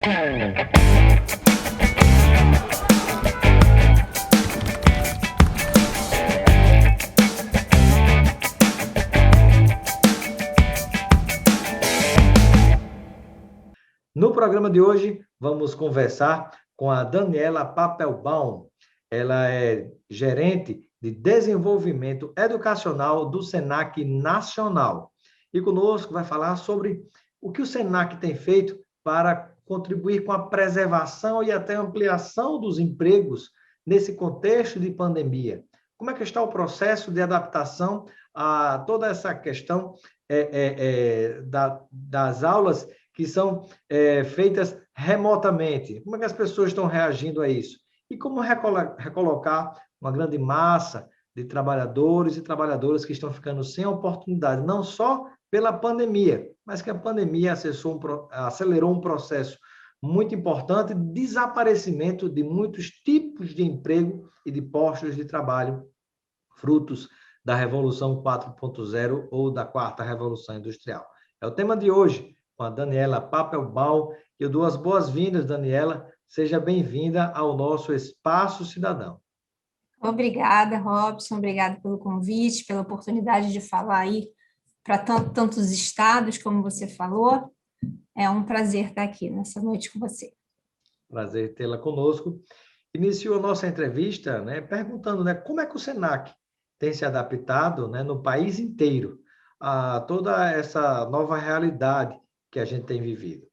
No programa de hoje, vamos conversar com a Daniela Papelbaum. Ela é gerente de desenvolvimento educacional do Senac Nacional. E conosco vai falar sobre o que o Senac tem feito para contribuir com a preservação e até ampliação dos empregos nesse contexto de pandemia. Como é que está o processo de adaptação a toda essa questão das aulas que são feitas remotamente? Como é que as pessoas estão reagindo a isso? E como recolocar uma grande massa de trabalhadores e trabalhadoras que estão ficando sem oportunidade, não só pela pandemia, mas que a pandemia acelerou um processo muito importante de desaparecimento de muitos tipos de emprego e de postos de trabalho, frutos da Revolução 4.0 ou da Quarta Revolução Industrial. É o tema de hoje, com a Daniela Papelbaum. Eu dou as boas-vindas, Daniela. Seja bem-vinda ao nosso Espaço Cidadão. Obrigada, Robson. Obrigada pelo convite, pela oportunidade de falar aí para tantos estados, como você falou. É um prazer estar aqui nessa noite com você. Prazer tê-la conosco. Iniciou a nossa entrevista, perguntando, como é que o Senac tem se adaptado, no país inteiro a toda essa nova realidade que a gente tem vivido.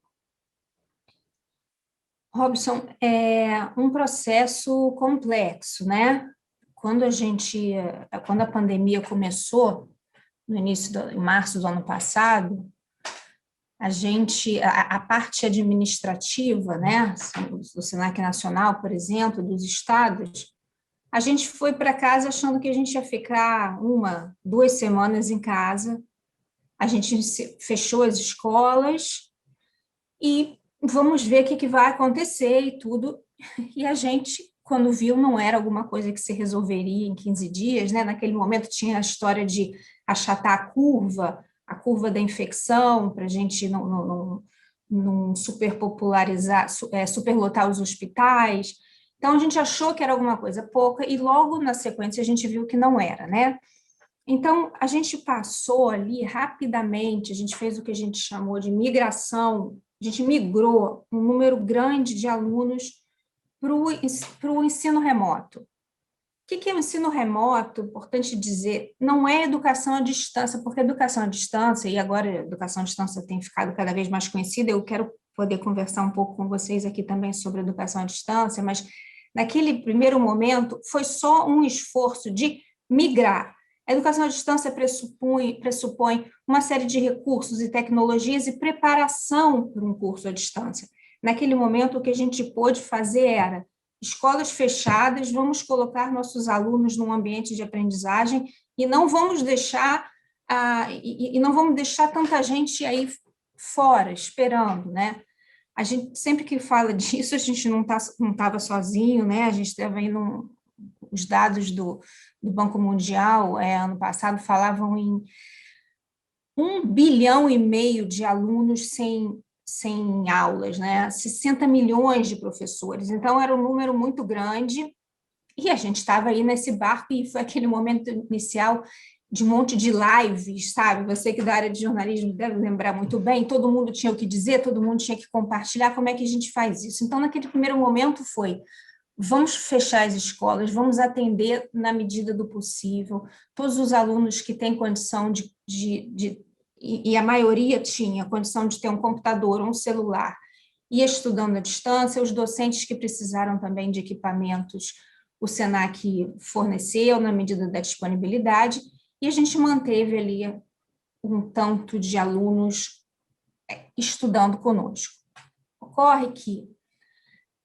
Robson, é um processo complexo, né? Quando a pandemia começou, em março do ano passado, a parte administrativa, né, do Senac Nacional, por exemplo, dos estados, a gente foi para casa achando que a gente ia ficar 2 semanas em casa. A gente fechou as escolas e vamos ver o que vai acontecer e tudo. E a gente, quando viu, não era alguma coisa que se resolveria em 15 dias, né? Naquele momento tinha a história de achatar a curva da infecção, para a gente não superpopularizar, superlotar os hospitais. Então, a gente achou que era alguma coisa pouca e logo na sequência a gente viu que não era, né? Então, a gente passou ali rapidamente, a gente fez o que a gente chamou de migração, a gente migrou um número grande de alunos para o ensino remoto. O que é o ensino remoto? Importante dizer, não é educação à distância, porque educação à distância, e agora a educação à distância tem ficado cada vez mais conhecida, eu quero poder conversar um pouco com vocês aqui também sobre educação à distância, mas naquele primeiro momento foi só um esforço de migrar. A educação à distância pressupõe uma série de recursos e tecnologias e preparação para um curso à distância. Naquele momento, o que a gente pôde fazer era escolas fechadas, vamos colocar nossos alunos num ambiente de aprendizagem e não vamos deixar tanta gente aí fora, esperando, né? A gente, sempre que fala disso, a gente não estava sozinho, né? A gente estava indo, os dados do Banco Mundial, ano passado, falavam em 1,5 bilhão de alunos sem aulas, né? 60 milhões de professores. Então, era um número muito grande e a gente estava aí nesse barco e foi aquele momento inicial de um monte de lives, sabe? Você que é da área de jornalismo deve lembrar muito bem, todo mundo tinha o que dizer, todo mundo tinha que compartilhar, como é que a gente faz isso? Então, naquele primeiro momento foi, vamos fechar as escolas, vamos atender na medida do possível, todos os alunos que têm condição e a maioria tinha condição de ter um computador ou um celular, e estudando à distância, os docentes que precisaram também de equipamentos, o Senac forneceu na medida da disponibilidade, e a gente manteve ali um tanto de alunos estudando conosco. Ocorre que,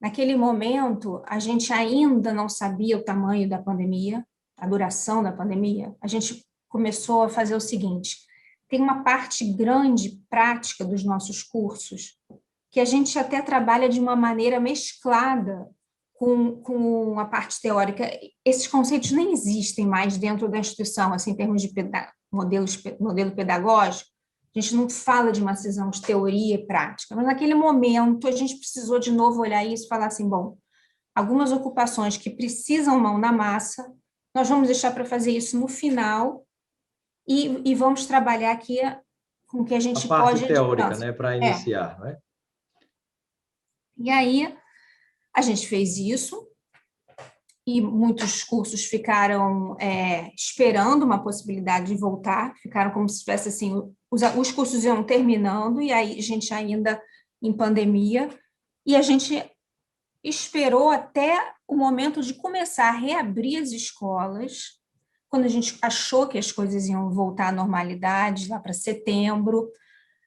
naquele momento, a gente ainda não sabia o tamanho da pandemia, a duração da pandemia. A gente começou a fazer o seguinte: tem uma parte grande prática dos nossos cursos que a gente até trabalha de uma maneira mesclada com a parte teórica. Esses conceitos nem existem mais dentro da instituição, assim, em termos de modelo pedagógico, A gente não fala de uma cisão de teoria e prática, mas naquele momento a gente precisou de novo olhar isso e falar assim, bom, algumas ocupações que precisam mão na massa, nós vamos deixar para fazer isso no final e vamos trabalhar aqui com o que a A gente parte pode à teórica, distância. né, para iniciar, não é? E aí a gente fez isso e muitos cursos ficaram esperando uma possibilidade de voltar, ficaram como se tivesse assim, os cursos iam terminando e aí a gente ainda em pandemia e a gente esperou até o momento de começar a reabrir as escolas, quando a gente achou que as coisas iam voltar à normalidade, lá para setembro,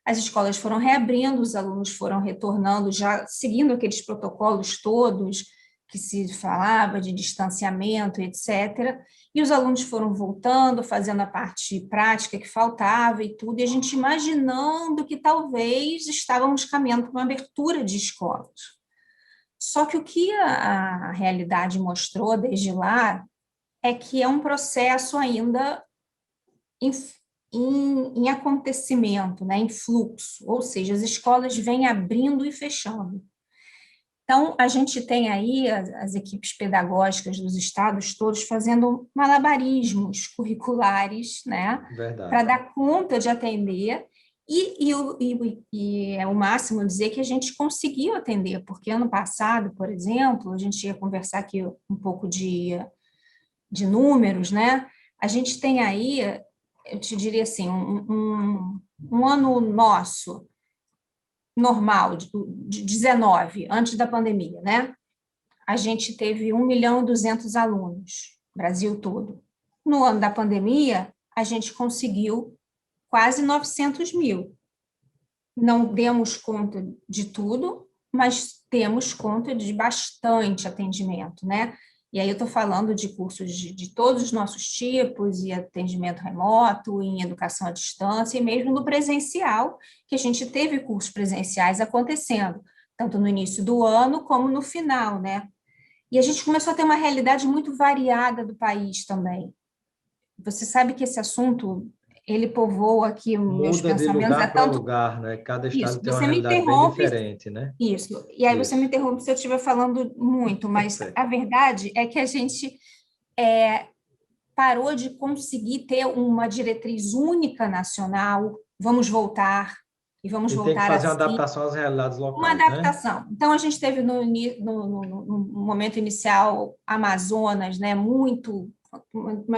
as escolas foram reabrindo, os alunos foram retornando, já seguindo aqueles protocolos todos que se falava de distanciamento, etc. E os alunos foram voltando, fazendo a parte prática que faltava e tudo, e a gente imaginando que talvez estávamos caminhando para uma abertura de escolas. Só que o que a realidade mostrou desde lá é que é um processo ainda em acontecimento, né, em fluxo, ou seja, as escolas vêm abrindo e fechando. Então, a gente tem aí as equipes pedagógicas dos estados todos fazendo malabarismos curriculares, né, para Verdade. dar conta de atender, e é o máximo dizer que a gente conseguiu atender, porque ano passado, por exemplo, a gente ia conversar aqui um pouco de números, né? A gente tem aí, eu te diria assim, um ano nosso, normal, de 19, antes da pandemia, né? A gente teve 1.200.000 alunos, Brasil todo. No ano da pandemia, a gente conseguiu quase 900.000. Não demos conta de tudo, mas temos conta de bastante atendimento, né? E aí eu estou falando de cursos de todos os nossos tipos, e atendimento remoto, em educação à distância, e mesmo no presencial, que a gente teve cursos presenciais acontecendo, tanto no início do ano como no final, né? E a gente começou a ter uma realidade muito variada do país também. Você sabe que esse assunto, ele povoa aqui os meus Muda de pensamentos há lugar para tanto. lugar, né? Cada estado Isso, tem uma você me realidade bem interrompe. diferente, né? Isso, e aí você me Isso. interrompe se eu estiver falando muito, mas Certo. a verdade é que a gente parou de conseguir ter uma diretriz única nacional, vamos voltar, e vamos E tem que voltar fazer uma assim, adaptação às realidades uma locais, né? adaptação. Então, a gente teve no momento inicial Amazonas, né, muito,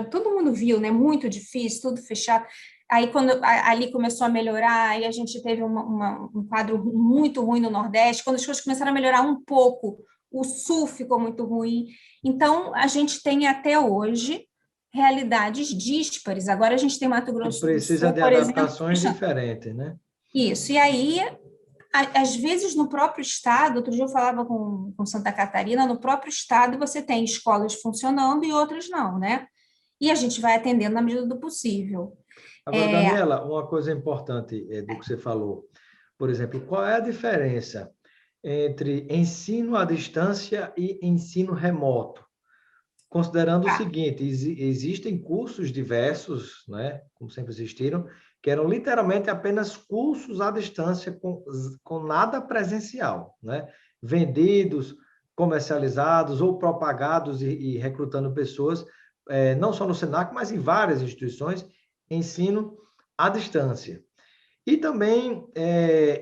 todo mundo viu, né, muito difícil, tudo fechado. Aí, quando ali começou a melhorar, aí a gente teve um quadro muito ruim no Nordeste. Quando as coisas começaram a melhorar um pouco, o Sul ficou muito ruim. Então, a gente tem até hoje realidades díspares. Agora, a gente tem Mato E Grosso do precisa Sul, de por exemplo, adaptações fechando. diferentes, né? Isso. E aí às vezes, no próprio estado, outro dia eu falava com Santa Catarina, no próprio estado você tem escolas funcionando e outras não, né? E a gente vai atendendo na medida do possível. Agora, Daniela, uma coisa importante do que você falou. Por exemplo, qual é a diferença entre ensino à distância e ensino remoto? Considerando o Tá. seguinte, existem cursos diversos, né, como sempre existiram, que eram literalmente apenas cursos à distância com nada presencial, né? Vendidos, comercializados ou propagados e recrutando pessoas, não só no Senac, mas em várias instituições, ensino à distância. E também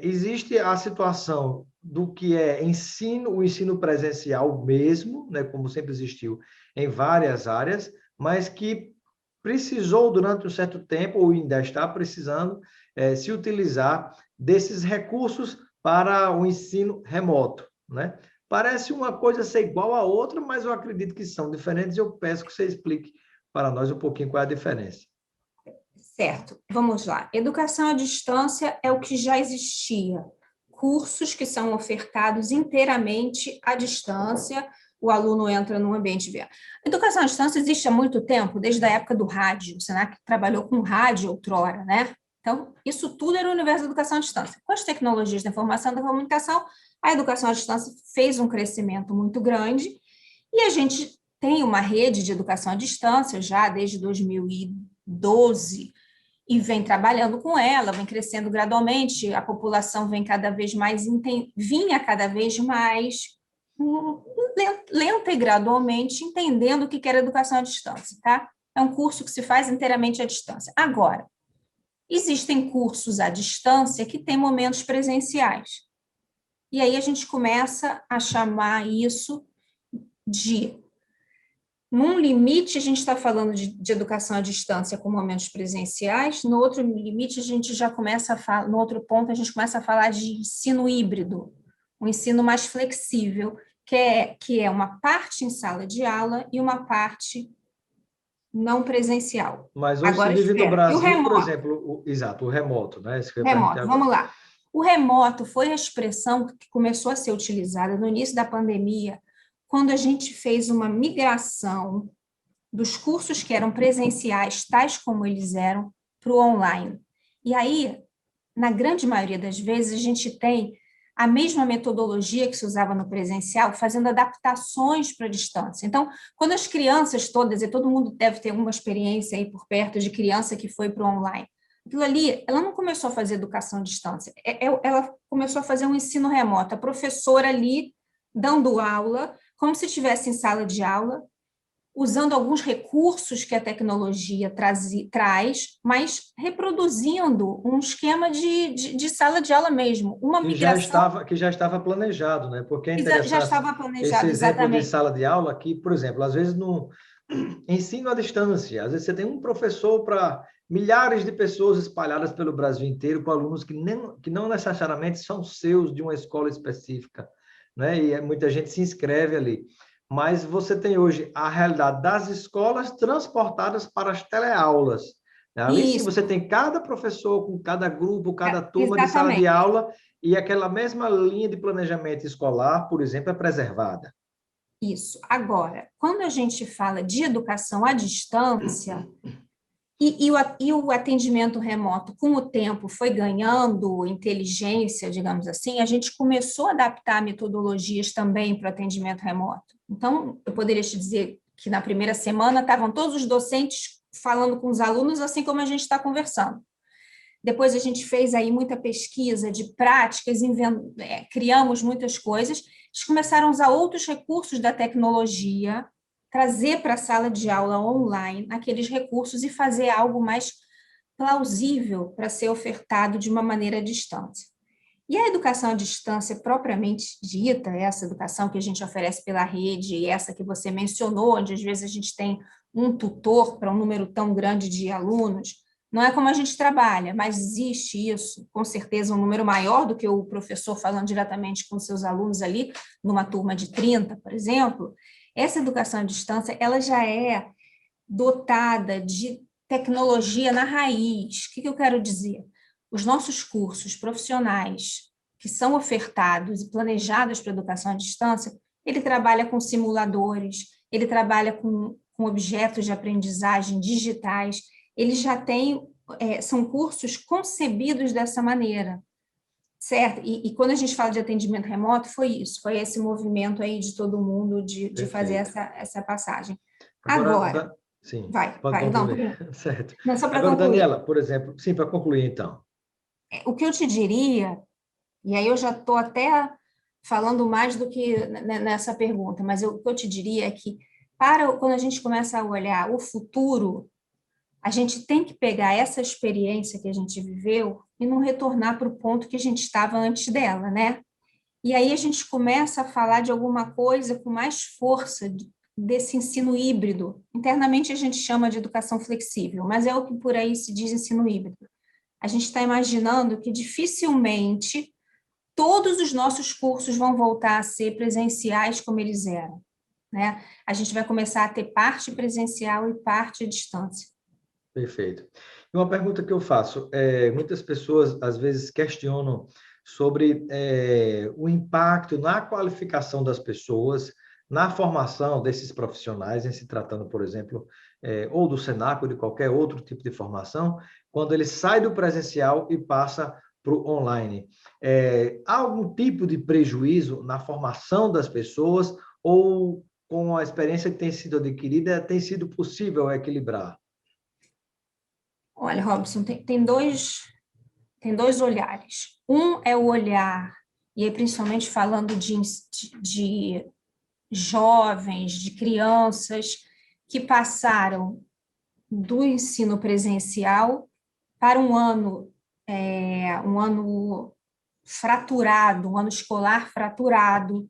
existe a situação do que é ensino, o ensino presencial mesmo, né, como sempre existiu em várias áreas, mas que precisou durante um certo tempo, ou ainda está precisando, se utilizar desses recursos para o ensino remoto, né? Parece uma coisa ser igual à outra, mas eu acredito que são diferentes e eu peço que você explique para nós um pouquinho qual é a diferença. Certo, vamos lá. Educação à distância é o que já existia. Cursos que são ofertados inteiramente à distância, o aluno entra no ambiente VR. Educação à distância existe há muito tempo, desde a época do rádio. O Senac trabalhou com rádio outrora, né? Então, isso tudo era o universo da educação à distância. Com as tecnologias da informação e da comunicação, a educação à distância fez um crescimento muito grande e a gente tem uma rede de educação à distância já desde 2012, e vem trabalhando com ela, vem crescendo gradualmente, a população vem cada vez mais, vinha cada vez mais lenta e gradualmente entendendo o que era educação à distância, tá? É um curso que se faz inteiramente à distância. Agora, existem cursos à distância que têm momentos presenciais. E aí a gente começa a chamar isso de... Num limite, a gente está falando de educação à distância com momentos presenciais, no outro limite, a gente já começa a falar, no outro ponto, a gente começa a falar de ensino híbrido, um ensino mais flexível, que é uma parte em sala de aula e uma parte não presencial. Mas hoje se Agora, vive no espera. E o Brasil, por remoto? exemplo, exato, o remoto, né? Isso que eu ia perguntar Remoto, agora. vamos lá. O remoto foi a expressão que começou a ser utilizada no início da pandemia, quando a gente fez uma migração dos cursos que eram presenciais, tais como eles eram, para o online. E aí, na grande maioria das vezes, a gente tem a mesma metodologia que se usava no presencial, fazendo adaptações para a distância. Então, quando as crianças todas, e todo mundo deve ter uma experiência aí por perto de criança que foi para o online, aquilo ali, ela não começou a fazer educação à distância, ela começou a fazer um ensino remoto, a professora ali dando aula, como se estivesse em sala de aula, usando alguns recursos que a tecnologia traz, mas reproduzindo um esquema de sala de aula mesmo, uma migração. Que já estava planejado, né? Porque é Já interessante estava esse planejado, exemplo de exatamente. sala de aula aqui, por exemplo, às vezes no ensino à distância, às vezes você tem um professor para milhares de pessoas espalhadas pelo Brasil inteiro, com alunos que não necessariamente são seus de uma escola específica, né? E muita gente se inscreve ali. Mas você tem hoje a realidade das escolas transportadas para as teleaulas, né? Ali sim você Isso, tem cada professor com cada grupo, cada turma de sala de exatamente. aula, e aquela mesma linha de planejamento escolar, por exemplo, é preservada. Isso. Agora, quando a gente fala de educação à distância, e o atendimento remoto, com o tempo, foi ganhando inteligência, digamos assim, a gente começou a adaptar metodologias também para o atendimento remoto. Então, eu poderia te dizer que na primeira semana estavam todos os docentes falando com os alunos, assim como a gente está conversando. Depois a gente fez aí muita pesquisa de práticas, criamos muitas coisas, eles começaram a usar outros recursos da tecnologia, trazer para a sala de aula online aqueles recursos e fazer algo mais plausível para ser ofertado de uma maneira distante. E a educação à distância propriamente dita, essa educação que a gente oferece pela rede, essa que você mencionou, onde às vezes a gente tem um tutor para um número tão grande de alunos, não é como a gente trabalha, mas existe isso, com certeza um número maior do que o professor falando diretamente com seus alunos ali, numa turma de 30, por exemplo. Essa educação à distância, ela já é dotada de tecnologia na raiz. O que eu quero dizer? Os nossos cursos profissionais que são ofertados e planejados para educação à distância, ele trabalha com simuladores, ele trabalha com objetos de aprendizagem digitais, ele já tem, são cursos concebidos dessa maneira, certo? E quando a gente fala de atendimento remoto, foi isso, foi esse movimento aí de todo mundo de fazer Perfeito. essa passagem. Agora, Agora, sim, pode vai, não, concluir. Certo. não, só para Agora, concluir. Daniela, por exemplo, sim, para concluir, então. O que eu te diria, e aí eu já estou até falando mais do que nessa pergunta, mas o que eu te diria é que, quando a gente começa a olhar o futuro, a gente tem que pegar essa experiência que a gente viveu e não retornar para o ponto que a gente estava antes dela, né? E aí a gente começa a falar de alguma coisa com mais força desse ensino híbrido. Internamente a gente chama de educação flexível, mas é o que por aí se diz ensino híbrido. A gente está imaginando que dificilmente todos os nossos cursos vão voltar a ser presenciais como eles eram, né? A gente vai começar a ter parte presencial e parte à distância. Perfeito. E uma pergunta que eu faço, muitas pessoas às vezes questionam sobre o impacto na qualificação das pessoas, na formação desses profissionais, em se tratando, por exemplo, ou do Senac ou de qualquer outro tipo de formação, quando ele sai do presencial e passa para o online. Há algum tipo de prejuízo na formação das pessoas ou com a experiência que tem sido adquirida, tem sido possível equilibrar? Olha, Robson, tem dois olhares. Um é o olhar, e aí principalmente falando de jovens, de crianças que passaram do ensino presencial para um ano fraturado, um ano escolar fraturado,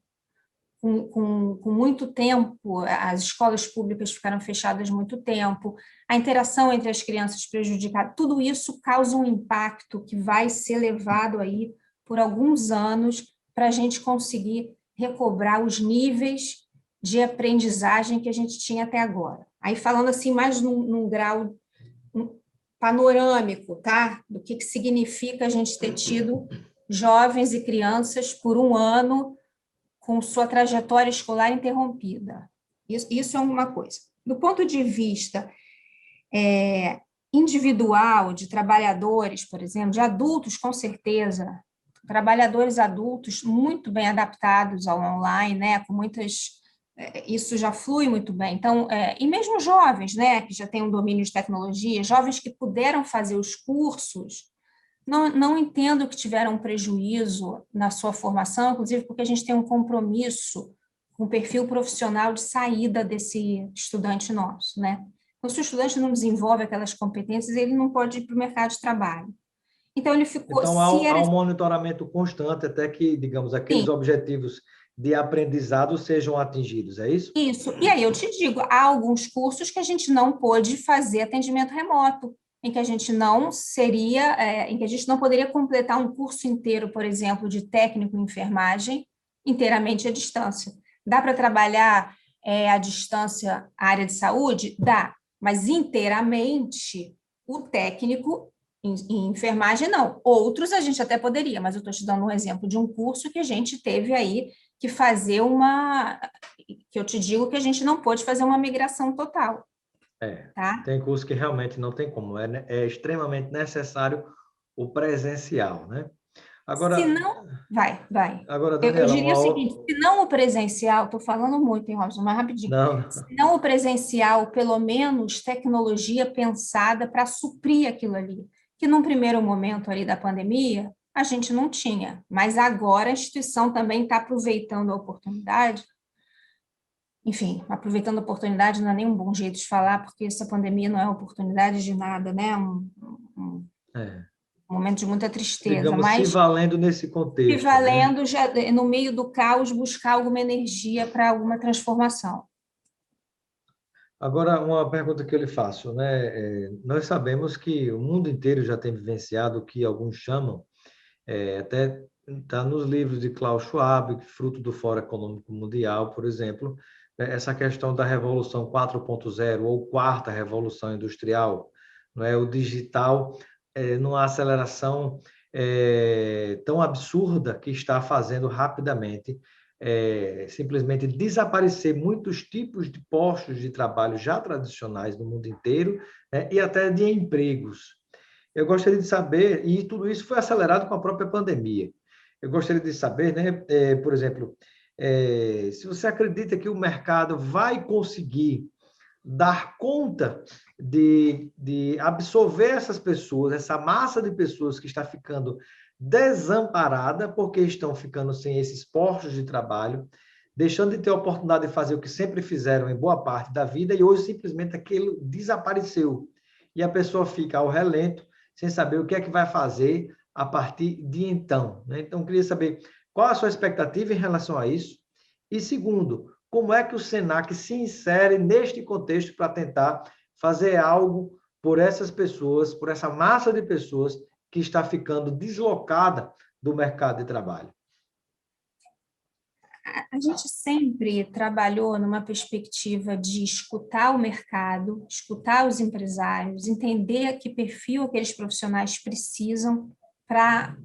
com muito tempo, as escolas públicas ficaram fechadas muito tempo, a interação entre as crianças prejudicada, tudo isso causa um impacto que vai ser levado aí por alguns anos para a gente conseguir recobrar os níveis de aprendizagem que a gente tinha até agora. Aí falando assim mais num grau panorâmico, tá? Do que significa a gente ter tido jovens e crianças por um ano com sua trajetória escolar interrompida. Isso é uma coisa. Do ponto de vista individual, de trabalhadores, por exemplo, de adultos, com certeza, trabalhadores adultos muito bem adaptados ao online, né, com muitas... Isso já flui muito bem. Então, e mesmo jovens, né, que já têm um domínio de tecnologia, jovens que puderam fazer os cursos, não entendo que tiveram um prejuízo na sua formação, inclusive porque a gente tem um compromisso com o perfil profissional de saída desse estudante nosso, né? Então, se o estudante não desenvolve aquelas competências, ele não pode ir para o mercado de trabalho. Então, ele ficou... Então, há um monitoramento constante até que, digamos, aqueles Sim. objetivos de aprendizado sejam atingidos, é isso? Isso. E aí eu te digo, há alguns cursos que a gente não pôde fazer atendimento remoto, em que a gente não em que a gente não poderia completar um curso inteiro, por exemplo, de técnico em enfermagem, inteiramente à distância. Dá para trabalhar à distância a área de saúde? Dá, mas inteiramente o técnico em enfermagem não. Outros a gente até poderia, mas eu estou te dando um exemplo de um curso que a gente teve aí que fazer que eu te digo que a gente não pôde fazer uma migração total. Tá? Tem curso que realmente não tem como, é extremamente necessário o presencial, né? Se Agora, não, vai. agora Eu Daniela, diria o seguinte, se não o presencial, estou falando muito, hein, Robson, mas rapidinho, não, se não o presencial, pelo menos tecnologia pensada para suprir aquilo ali, que num primeiro momento ali da pandemia, a gente não tinha, mas agora a instituição também está aproveitando a oportunidade. Enfim, aproveitando a oportunidade não é nem um bom jeito de falar, porque essa pandemia não é oportunidade de nada, né? Um é, momento de muita tristeza, digamos, se mas valendo nesse se contexto, né? valendo, já, no meio do caos, buscar alguma energia para alguma transformação. Agora, uma pergunta que eu lhe faço, né? Nós sabemos que o mundo inteiro já tem vivenciado o que alguns chamam, até está nos livros de Klaus Schwab, fruto do Fórum Econômico Mundial, por exemplo, essa questão da Revolução 4.0 ou quarta Revolução Industrial, não é? O digital, numa aceleração tão absurda que está fazendo rapidamente simplesmente desaparecer muitos tipos de postos de trabalho já tradicionais no mundo inteiro, né? E até de empregos. Eu gostaria de saber, e tudo isso foi acelerado com a própria pandemia. Eu gostaria de saber, né, por exemplo, se você acredita que o mercado vai conseguir dar conta de absorver essas pessoas, essa massa de pessoas que está ficando desamparada porque estão ficando sem esses postos de trabalho, deixando de ter a oportunidade de fazer o que sempre fizeram em boa parte da vida e hoje simplesmente aquilo desapareceu. E a pessoa fica ao relento, sem saber o que é que vai fazer a partir de então, né? Então, eu queria saber qual a sua expectativa em relação a isso. E segundo, como é que o Senac se insere neste contexto para tentar fazer algo por essas pessoas, por essa massa de pessoas que está ficando deslocada do mercado de trabalho? A gente sempre trabalhou numa perspectiva de escutar o mercado, escutar os empresários, entender que perfil aqueles profissionais precisam para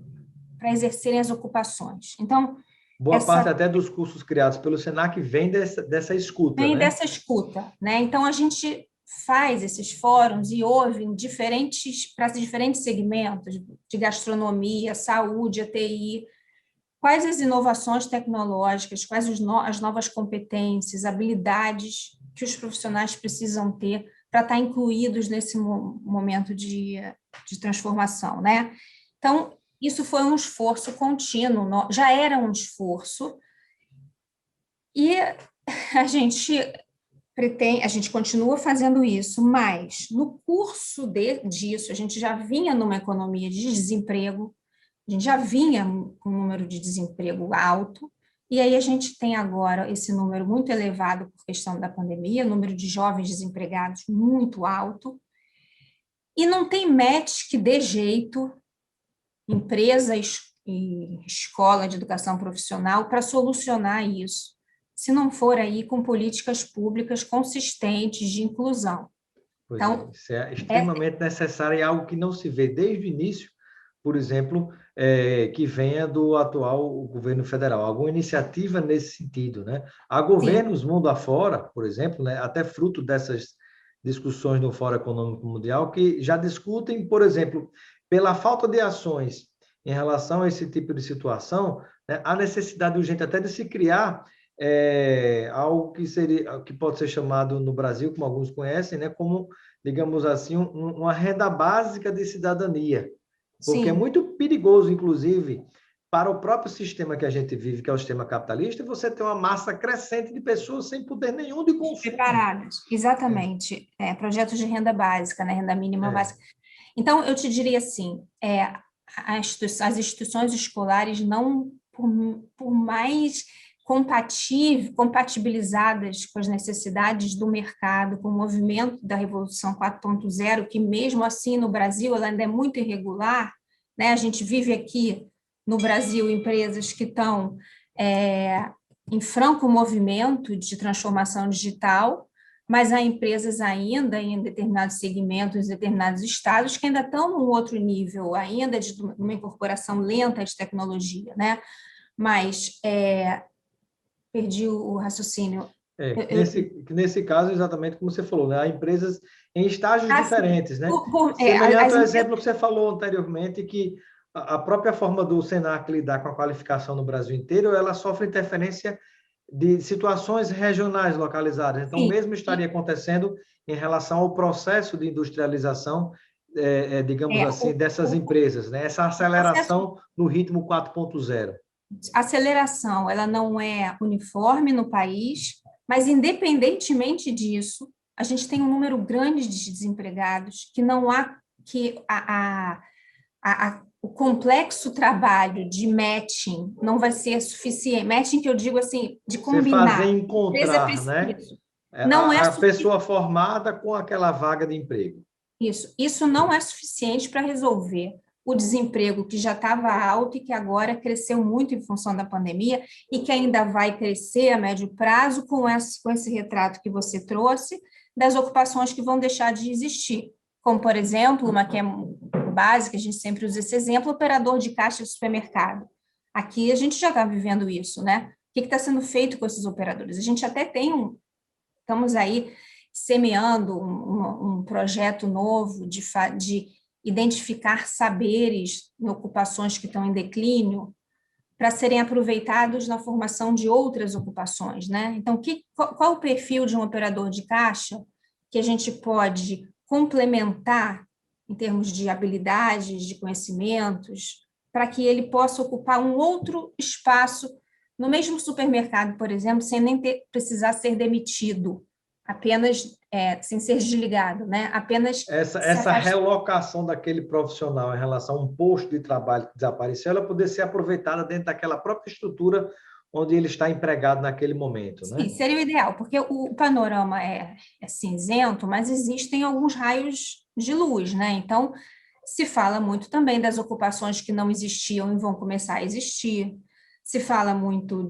exercerem as ocupações. Então, Boa parte essa até dos cursos criados pelo Senac vem dessa escuta, vem né? dessa escuta, né? Então, a gente faz esses fóruns e ouve para diferentes segmentos, de gastronomia, saúde, a TI, quais as inovações tecnológicas, quais as novas competências, habilidades que os profissionais precisam ter para estar incluídos nesse momento de transformação, né? Então, isso foi um esforço contínuo, já era um esforço, e a gente continua fazendo isso, mas no curso disso, a gente já vinha numa economia de desemprego, a gente já vinha com um número de desemprego alto, e aí a gente tem agora esse número muito elevado por questão da pandemia, número de jovens desempregados muito alto, e não tem match que dê jeito, empresa e escola de educação profissional, para solucionar isso, se não for aí com políticas públicas consistentes de inclusão. Pois Então, isso é extremamente necessário e algo que não se vê desde o início, por exemplo, que venha do atual governo federal. Alguma iniciativa nesse sentido, né? Há governos mundo afora, por exemplo, né, até fruto dessas discussões no Fórum Econômico Mundial, que já discutem, por exemplo, pela falta de ações em relação a esse tipo de situação, né, a necessidade urgente até de se criar algo que pode ser chamado no Brasil, como alguns conhecem, né, como, digamos assim, uma renda básica de cidadania, porque é sim, muito perigoso, inclusive, para o próprio sistema que a gente vive, que é o sistema capitalista, você ter uma massa crescente de pessoas sem poder nenhum de consumo. preparados, exatamente. Projetos de renda básica, né, renda mínima É. básica. Então, eu te diria assim, as instituições escolares não, por mais compatibilizadas com as necessidades do mercado, com o movimento da Revolução 4.0, que mesmo assim no Brasil ela ainda é muito irregular, né? A gente vive aqui no Brasil empresas que estão em franco movimento de transformação digital, mas há empresas ainda em determinados segmentos, em determinados estados, que ainda estão num outro nível, ainda de uma incorporação lenta de tecnologia, né? Mas perdi o raciocínio. Nesse caso, exatamente como você falou, né? Há empresas em estágios diferentes, né? As Semelhante ao empresas... exemplo que você falou anteriormente, que a própria forma do Senac lidar com a qualificação no Brasil inteiro, ela sofre interferência de situações regionais localizadas. Então, o Sim, mesmo estaria acontecendo em relação ao processo de industrialização, digamos assim, dessas empresas, né? Essa aceleração no ritmo 4.0. A aceleração, ela não é uniforme no país, mas independentemente disso, a gente tem um número grande de desempregados que não há que o complexo trabalho de matching não vai ser suficiente. Matching que eu digo assim, de Você fazer combinar. encontrar, né? Não é A pessoa formada com aquela vaga de emprego. Isso não é suficiente para resolver o desemprego que já estava alto e que agora cresceu muito em função da pandemia e que ainda vai crescer a médio prazo com esse retrato que você trouxe das ocupações que vão deixar de existir. Como, por exemplo, uma que é básica, a gente sempre usa esse exemplo, operador de caixa de supermercado. Aqui a gente já está vivendo isso, né? O que está sendo feito com esses operadores? A gente até estamos aí semeando um projeto novo de identificar saberes em ocupações que estão em declínio para serem aproveitados na formação de outras ocupações, né? Então, qual o perfil de um operador de caixa que a gente pode complementar em termos de habilidades, de conhecimentos, para que ele possa ocupar um outro espaço no mesmo supermercado, por exemplo, sem nem precisar ser demitido, apenas sem ser desligado, né? Apenas essa relocação daquele profissional em relação a um posto de trabalho que desapareceu, ela poder ser aproveitada dentro daquela própria estrutura onde ele está empregado naquele momento, né? Sim, seria o ideal, porque o panorama é cinzento, mas existem alguns raios de luz, né? Então, se fala muito também das ocupações que não existiam e vão começar a existir. Se fala muito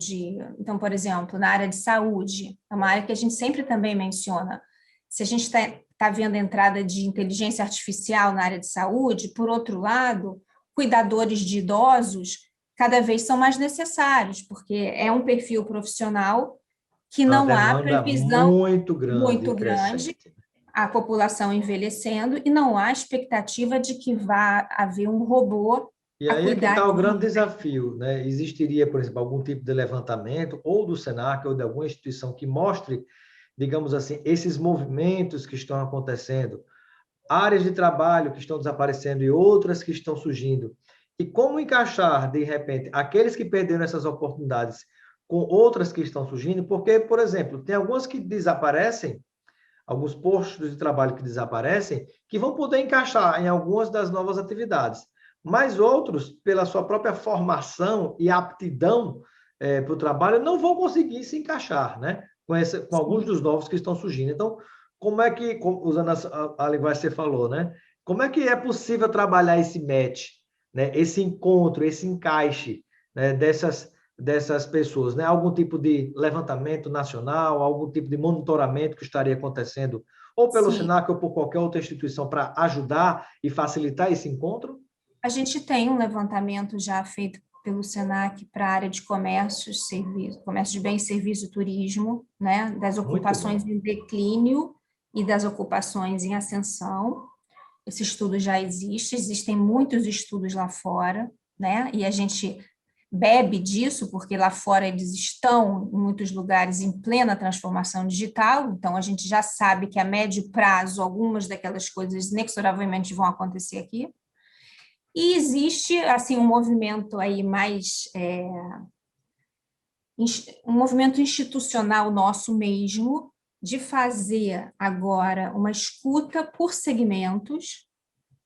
então, por exemplo, na área de saúde, é uma área que a gente sempre também menciona. Se a gente está vendo a entrada de inteligência artificial na área de saúde, por outro lado, cuidadores de idosos cada vez são mais necessários, porque é um perfil profissional que Uma não há demanda previsão muito grande muito e grande, crescente. a população envelhecendo, e não há expectativa de que vá haver um robô E a aí é que está cuidar o grande de... desafio, né? Existiria, por exemplo, algum tipo de levantamento, ou do Senac, ou de alguma instituição que mostre digamos assim, esses movimentos que estão acontecendo, áreas de trabalho que estão desaparecendo e outras que estão surgindo, e como encaixar, de repente, aqueles que perderam essas oportunidades com outras que estão surgindo, porque, por exemplo, tem algumas que desaparecem, alguns postos de trabalho que desaparecem, que vão poder encaixar em algumas das novas atividades, mas outros, pela sua própria formação e aptidão para o trabalho, não vão conseguir se encaixar, né? Com alguns dos novos que estão surgindo. Então, como é que, usando a linguagem que você falou, né? Como é que é possível trabalhar esse match, né? Esse encontro, esse encaixe, né? dessas pessoas, né? Algum tipo de levantamento nacional, algum tipo de monitoramento que estaria acontecendo, ou pelo Sim. SENAC ou por qualquer outra instituição para ajudar e facilitar esse encontro? A gente tem um levantamento já feito pelo SENAC para a área de comércio, serviço, comércio de bens, serviço e turismo, né, das Muito ocupações bom. em declínio e das ocupações em ascensão. Esse estudo já existe, existem muitos estudos lá fora, né, e a gente bebe disso, porque lá fora eles estão, em muitos lugares, em plena transformação digital, então a gente já sabe que a médio prazo algumas daquelas coisas inexoravelmente vão acontecer aqui. E existe, assim, um movimento aí mais, um movimento institucional nosso mesmo, de fazer agora uma escuta por segmentos,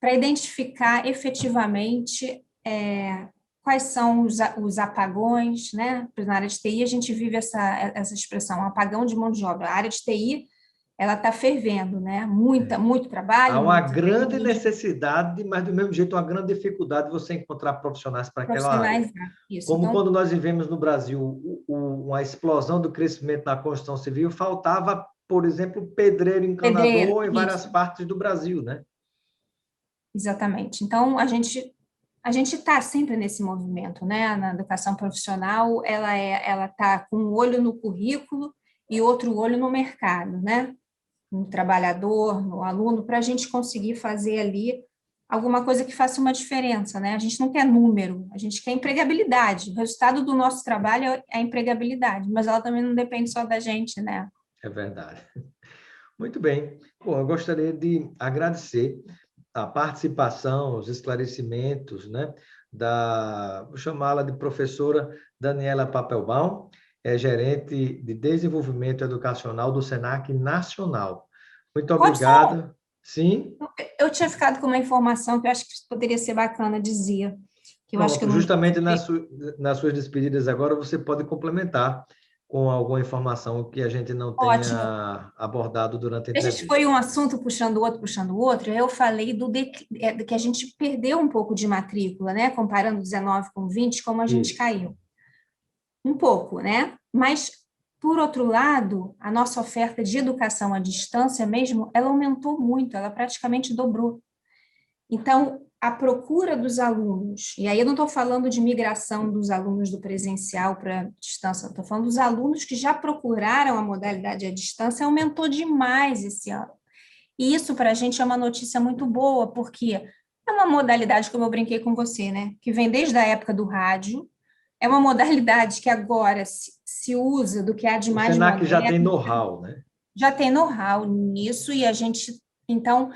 para identificar efetivamente quais são os apagões, né? Na área de TI a gente vive essa expressão, um apagão de mão de obra. A área de TI, ela está fervendo, né? Muito Há trabalho, uma muita grande tecnologia, necessidade, mas do mesmo jeito uma grande dificuldade de você encontrar profissionais para aquela área. profissionais, isso. Como Então, quando nós vivemos no Brasil uma explosão do crescimento na construção civil, faltava, por exemplo, pedreiro pedreiro, encanador em várias isso. partes do Brasil, né? Exatamente. Então, a gente está sempre nesse movimento, né? Na educação profissional, ela está com um olho no currículo e outro olho no mercado, né? No trabalhador, no aluno, para a gente conseguir fazer ali alguma coisa que faça uma diferença, né? A gente não quer número, a gente quer empregabilidade. O resultado do nosso trabalho é a empregabilidade, mas ela também não depende só da gente, né? É verdade. Muito bem. Bom, eu gostaria de agradecer a participação, os esclarecimentos, né, vou chamá-la de professora Daniela Papelbaum, gerente de desenvolvimento educacional do SENAC Nacional. Muito Robson, obrigado. Sim, eu tinha ficado com uma informação que eu acho que poderia ser bacana, dizia, que eu acho que eu pronto. não Justamente disse. nas suas despedidas agora, você pode complementar com alguma informação que a gente não Ótimo. tenha abordado durante a A gente foi entrevista. um assunto puxando o outro, eu falei que a gente perdeu um pouco de matrícula, né? Comparando 19 com 20, como a gente Isso. caiu. Um pouco, né? Mas, por outro lado, a nossa oferta de educação à distância mesmo, ela aumentou muito, ela praticamente dobrou. Então, a procura dos alunos, e aí eu não estou falando de migração dos alunos do presencial para a distância, estou falando dos alunos que já procuraram a modalidade à distância, aumentou demais esse ano. E isso para a gente é uma notícia muito boa, porque é uma modalidade, como eu brinquei com você, né? Que vem desde a época do rádio, é uma modalidade que agora se usa do que há de O mais SENAC já tem moderno, know-how, né? já tem know-how nisso, e então,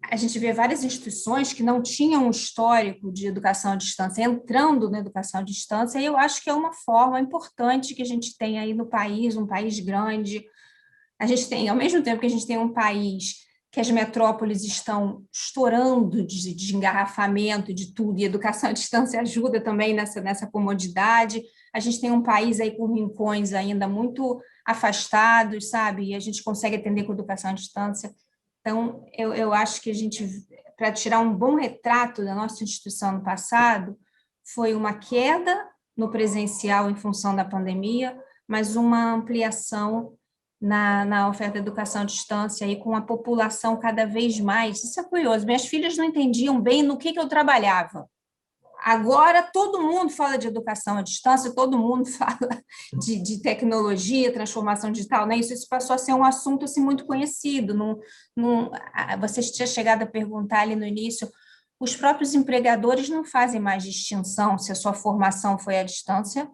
a gente vê várias instituições que não tinham um histórico de educação à distância, entrando na educação à distância, e eu acho que é uma forma importante que a gente tem aí no país, um país grande. A gente tem, ao mesmo tempo que a gente tem um país que as metrópoles estão estourando de engarrafamento, de tudo, e a educação à distância ajuda também nessa comodidade. A gente tem um país aí com rincões ainda muito afastados, sabe? E a gente consegue atender com educação à distância. Então, eu acho que a gente, para tirar um bom retrato da nossa instituição no passado, foi uma queda no presencial em função da pandemia, mas uma ampliação na oferta de educação à distância e com a população cada vez mais. Isso é curioso. Minhas filhas não entendiam bem no que eu trabalhava. Agora todo mundo fala de educação à distância, todo mundo fala de tecnologia, transformação digital, né? Isso passou a ser um assunto assim, muito conhecido. Você tinha chegado a perguntar ali no início, os próprios empregadores não fazem mais distinção se a sua formação foi à distância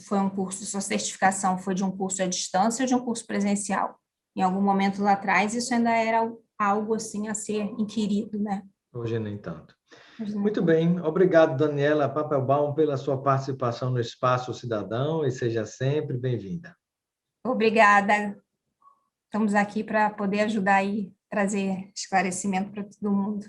foi um curso, sua certificação foi de um curso à distância ou de um curso presencial? Em algum momento lá atrás, isso ainda era algo assim a ser inquirido, né? Hoje nem tanto. Hoje, né? Muito bem, obrigado, Daniela Papelbaum, pela sua participação no Espaço Cidadão e seja sempre bem-vinda. Obrigada. Estamos aqui para poder ajudar e trazer esclarecimento para todo mundo.